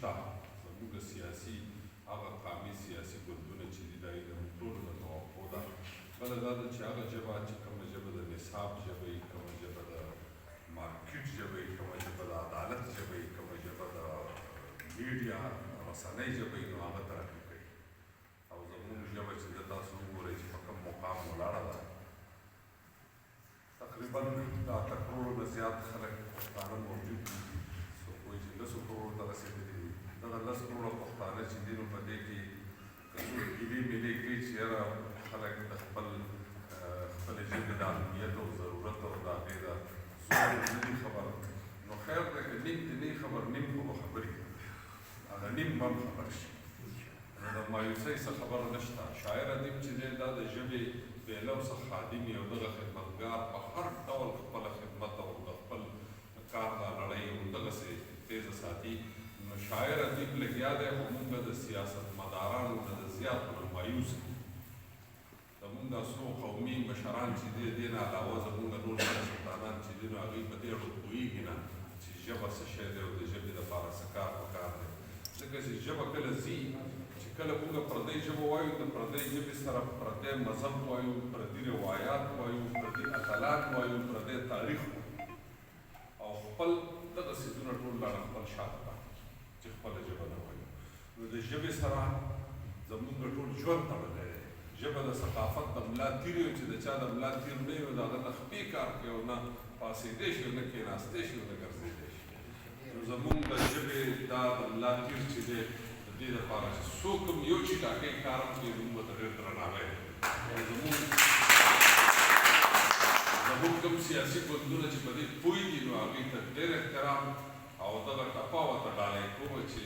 شته زموږ سیاسي هغه قامي سیاسي ګوندونه چې دي د هغې د موږ ټولو د توقع ده بله دا ده چې هغه ژبه چې کومه ژبه د نصاب ژبه وي کومه ژبه د مارکیټ ژبه وي کومه ژبه د عدالت ژبه وي کومه ژبه د میډیا رسنۍ ژبه وي نو هغه ترقي کوي او زموږ ژبه چې ده تاسو وګورئ چې په کوم مقام ولاړه ده تقریبا د 8 کروړو نه زیات خلک پښتانه موجود دي څوک وایي چې 10 کروړو ته رسېدلي دي دغه 10 کروړه پښتانه چې دي نو په دې کې که څوک ګیلې مېلې کوي چې یاره خلک د خپلې ژبې د اهمیت او ضرورت او د هغې د زور نه دي خبر نو خیر دی که نیم دې نه خبر نیم خو به خبرې هغه نیم به هم خبر شي نو د مایوسۍ څه خبره نشته شاعر ادیب چې دی دا د ژبې بېلوسه خادم یو دغه خدمتګار په هر ډول خپله خدمت او د خپل کار دا لړۍ همدغسې تیزه ساتي نو شاعر ادیب لګیا دی خو مونږ د سیاستمدارانو نه د زیاتو نه مایوس دي زمونږ دا څو قومي مشران چې دي د دې نه علاوه زمونږ نور سلطانان چې دي نو هغوی په دې اړه پوهېږي نه چې ژبه څه شی دی او د ژبې دپاره څه کار پکار دی ځکه چې ژبه کله ځي چې کله موږ پردۍ ژبه وایو د پردۍ ژبې سره پردی مذهب وایو پردي روایات وایو پردي اتلان وایو پردی تاریخ او خپل دغه څیزونه ټول لاړه خپل شاته پاتې چې خپله ژبه نه وایو نو د ژبې سره زموږ ټول ژوند تړلی دی ژبه د ثقافت د ملا تیر یو چې د چا د ملا تیر نه وي د هغه نه خپې کار کوي او نه پاڅېدی شي او نه کېناستی شي او نه ګرځېدی شي نو زموږ د ژبې دا د ملا تیر چې دی د دې لپاره چې څوک هم یو چې ټاکۍ کار هم کوي زموږ ورته ډېر درناوی دی او زموږ کوم سیاسي ګوندونه چې په دې پوهېږي نو هغوی ته ډېر احترام او دغه ټپه ورته ډالۍ کومه چې